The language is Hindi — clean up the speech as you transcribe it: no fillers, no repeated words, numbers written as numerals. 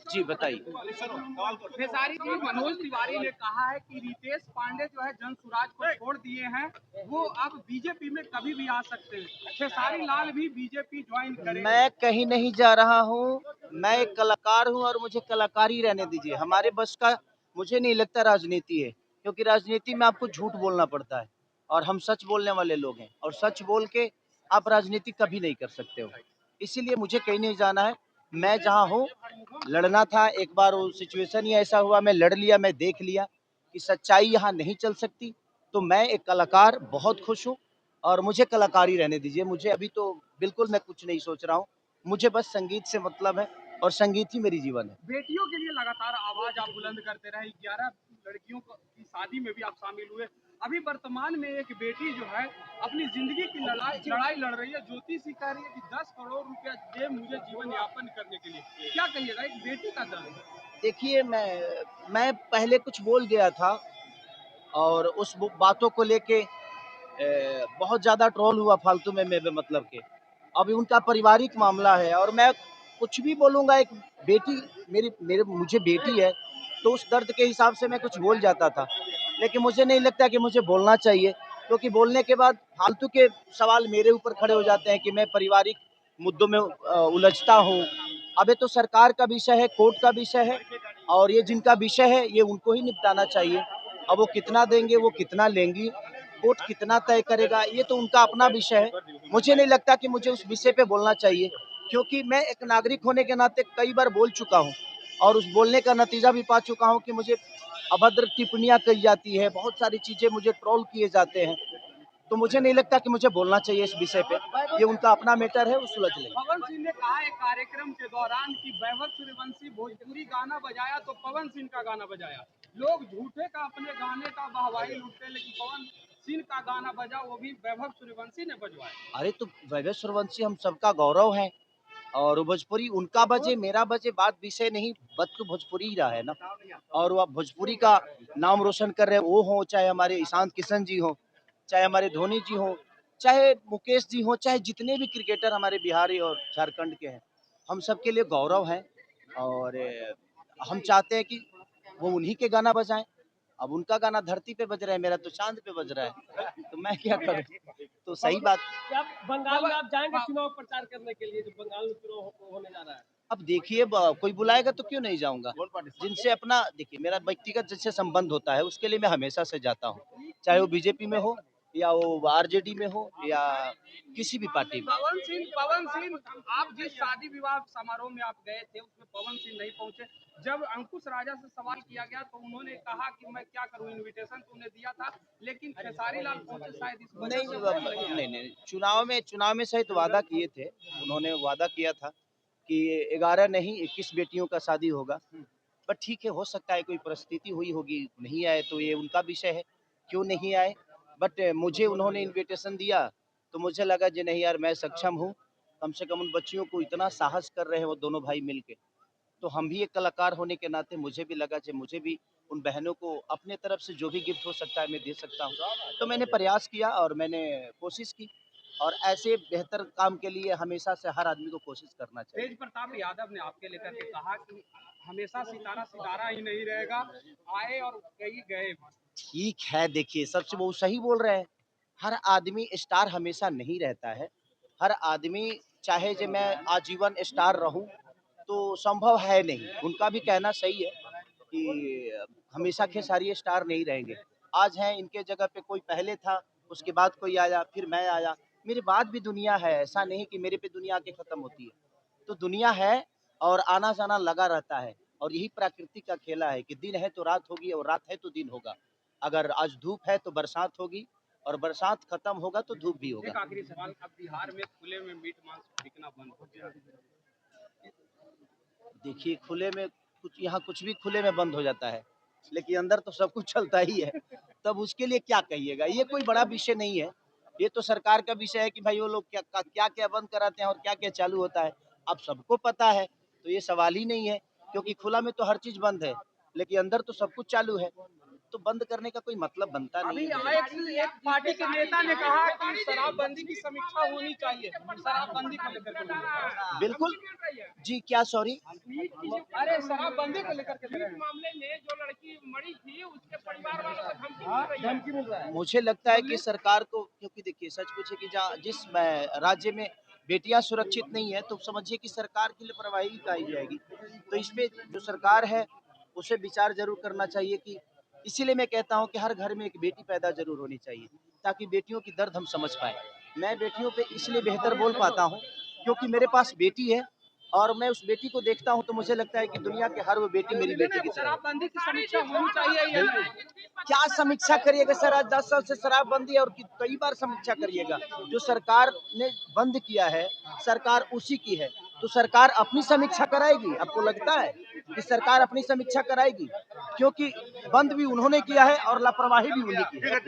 जी बताइए। खेसारी जी, मनोज तिवारी ने कहा है कि रितेश पांडे जो है जनसुराज को छोड़ दिए हैं, वो अब बीजेपी में कभी भी आ सकते हैं। खेसारी लाल भी बीजेपी ज्वाइन करेंगे। मैं कहीं नहीं जा रहा हूँ, मैं एक कलाकार हूँ और मुझे कलाकारी रहने दीजिए। हमारे बस का मुझे नहीं लगता राजनीति है, क्योंकि राजनीति में आपको झूठ बोलना पड़ता है और हम सच बोलने वाले लोग हैं और सच बोल के आप राजनीति कभी नहीं कर सकते हो। इसीलिए मुझे कहीं नहीं जाना है। मैं जहाँ हूँ, लड़ना था, एक बार वो सिचुएशन ही ऐसा हुआ, मैं लड़ लिया, मैं देख लिया कि सच्चाई यहाँ नहीं चल सकती। तो मैं एक कलाकार बहुत खुश हूँ और मुझे कलाकारी रहने दीजिए। मुझे अभी तो बिल्कुल मैं कुछ नहीं सोच रहा हूँ, मुझे बस संगीत से मतलब है और संगीत ही मेरी जीवन है। बेटियों के लिए लगातार आवाज आप बुलंद करते रहे, 11 लड़कियों की शादी में भी आप शामिल हुए। अभी वर्तमान में एक बेटी जो है अपनी जिंदगी की लड़ाई लड़ रही है। ज्योति सी कह रही है कि 10 करोड़ रुपया दे मुझे जीवन यापन करने के लिए। क्या कहिएगा एक बेटी का दर्द? देखिए, मैं पहले कुछ बोल गया था और उस बातों को लेके बहुत ज़्यादा ट्रोल हुआ फालतू में मेरे मतलब के। अभी उनका पारिवारिक मामला है और मैं कुछ भी बोलूँगा, एक बेटी मेरी मेरे मुझे बेटी है, तो उस दर्द के हिसाब से मैं कुछ बोल जाता था। लेकिन मुझे नहीं लगता कि मुझे बोलना चाहिए, क्योंकि बोलने के बाद फालतू के सवाल मेरे ऊपर खड़े हो जाते हैं कि मैं पारिवारिक मुद्दों में उलझता हूँ। अब ये तो सरकार का विषय है, कोर्ट का विषय है और ये जिनका विषय है, ये उनको ही निपटाना चाहिए। अब वो कितना देंगे, वो कितना लेंगी, कोर्ट कितना तय करेगा, ये तो उनका अपना विषय है। मुझे नहीं लगता कि मुझे उस विषय पे बोलना चाहिए, क्योंकि मैं एक नागरिक होने के नाते कई बार बोल चुका हूँ और उस बोलने का नतीजा भी पा चुका हूँ कि मुझे अभद्र टिप्पणियां कही जाती है, बहुत सारी चीजें मुझे ट्रोल किए जाते हैं। तो मुझे नहीं लगता कि मुझे बोलना चाहिए इस विषय पे। ये उनका अपना मैटर है, वो सुलझ लेंगे। पवन सिंह ने कहा एक कार्यक्रम के दौरान कि वैभव सूर्यवंशी भोजपुरी गाना बजाया तो पवन सिंह का गाना बजाया। लोग झूठे का अपने गाने का वाहवाही लूटते, लेकिन पवन सिंह का गाना बजा, वो भी वैभव सूर्यवंशी ने बजवाया। अरे तो वैभव सूर्यवंशी हम सबका गौरव है और भोजपुरी उनका बजे मेरा बजे बात विषय नहीं, बद तो भोजपुरी ही रहा है ना। और वो भोजपुरी का नाम रोशन कर रहे हैं, वो हो चाहे हमारे ईशांत किशन जी हो, चाहे हमारे धोनी जी हो, चाहे मुकेश जी हो, चाहे जितने भी क्रिकेटर हमारे बिहारी और झारखंड के हैं, हम सबके लिए गौरव है। और हम चाहते हैं कि वो उन्हीं के गाना बजाएं। अब उनका गाना धरती पे बज रहा है, मेरा तो चांद पे बज रहा है, तो मैं क्या करूं। तो सही बात। आप बंगाल में आप जाएंगे चुनाव प्रचार करने के लिए, जो बंगाल में चुनाव होने जा रहा है? अब देखिए, कोई बुलाएगा तो क्यों नहीं जाऊंगा। जिनसे अपना देखिए मेरा व्यक्तिगत जिससे संबंध होता है, उसके लिए मैं हमेशा से जाता हूँ, चाहे वो बीजेपी में हो या वो आरजेडी में हो या किसी भी पार्टी में। पवन सिंह, आप जिस शादी विवाह समारोह में आप गए थे उसमें पवन सिंह नहीं पहुंचे। जब अंकुश राजा से सवाल किया गया तो उन्होंने कहा कि मैं क्या करूं, इनविटेशन तो उन्हें दिया था, लेकिन खेसारी लाल पहुंचे, शायद इस वजह नहीं से वो नहीं, चुनाव में शायद वादा किए थे। उन्होंने वादा किया था कि 11 नहीं 21 बेटियों का शादी होगा। बट ठीक है, हो सकता है कोई परिस्थिति हुई होगी, नहीं आए तो ये उनका विषय है, क्यों नहीं आए। बट मुझे उन्होंने इनविटेशन दिया तो मुझे लगा जी नहीं यार, मैं सक्षम हूँ। कम से कम उन बच्चियों को इतना साहस कर रहे हैं वो दोनों भाई मिलके, तो हम भी एक कलाकार होने के नाते मुझे भी लगा कि मुझे भी उन बहनों को अपने तरफ से जो भी गिफ्ट हो सकता है मैं दे सकता हूँ। तो मैंने प्रयास किया और मैंने कोशिश की, और ऐसे बेहतर काम के लिए हमेशा से हर आदमी को कोशिश करना चाहिए। तेज प्रताप यादव ने आपके लेकर के कहा कि हमेशा सितारा सितारा ही नहीं रहेगा, आए और कई गए। ठीक है, देखिए सबसे वो सही बोल रहे हैं। हर आदमी स्टार हमेशा नहीं रहता है। हर आदमी चाहे जो मैं आजीवन स्टार रहूं तो संभव है नहीं। उनका भी कहना सही है कि हमेशा खेसारी स्टार नहीं रहेंगे। आज हैं, इनके जगह पे कोई पहले था, उसके बाद कोई आया, फिर मैं आया। मेरे बाद भी दुनिया है, ऐसा नहीं कि मेरे पे दुनिया आके खत्म होती है। तो दुनिया है और आना जाना लगा रहता है, और यही प्रकृति का खेला है कि दिन है तो रात होगी और रात है तो दिन होगा। अगर आज धूप है तो बरसात होगी और बरसात खत्म होगा तो धूप भी होगा। एक आखिरी सवाल, अब बिहार में खुले में मीट मांस बिकना बंद हो गया। देखिए, खुले में कुछ, यहाँ कुछ भी खुले में बंद हो जाता है, लेकिन अंदर तो सब कुछ चलता ही है। तब उसके लिए क्या कहिएगा, ये कोई बड़ा विषय नहीं है। ये तो सरकार का विषय है कि भाई वो लोग क्या क्या बंद कराते हैं और क्या क्या चालू होता है, अब सबको पता है। तो ये सवाल ही नहीं है, क्योंकि खुला में तो हर चीज बंद है, लेकिन अंदर तो सब कुछ चालू है, तो बंद करने का कोई मतलब बनता नहीं है। अभी एक पार्टी के नेता ने कहा कि शराबबंदी की समीक्षा होनी चाहिए, शराबबंदी को लेकर के। बिल्कुल, जी क्या सॉरी? अरे शराबबंदी को लेकर के मामले में जो लड़की मरी थी उसके परिवार वालों को धमकी मिल रही है। मुझे लगता है कि सरकार को, क्योंकि देखिए सच पूछे कि जहाँ जिस राज्य में बेटियां सुरक्षित नहीं है तो समझिए कि सरकार की लापरवाही पाई जाएगी। तो इसमें जो सरकार है उसे विचार जरूर करना चाहिए कि इसीलिए मैं कहता हूं कि हर घर में एक बेटी पैदा जरूर होनी चाहिए ताकि बेटियों की दर्द हम समझ पाए। मैं बेटियों पे इसलिए बेहतर बोल पाता हूं क्योंकि मेरे पास बेटी है और मैं उस बेटी को देखता हूं तो मुझे लगता है कि दुनिया की हर वो बेटी मेरी बेटी की तरह है। शराबबंदी की समीक्षा होनी चाहिए या नहीं? क्या समीक्षा करिएगा सर? आज 10 साल से शराबबंदी है और कई बार समीक्षा करिएगा। जो सरकार ने बंद किया है, सरकार उसी की है। तो सरकार अपनी समीक्षा कराएगी। आपको लगता है कि सरकार अपनी समीक्षा कराएगी? क्योंकि बंद भी उन्होंने किया है और लापरवाही भी उन्हीं की है।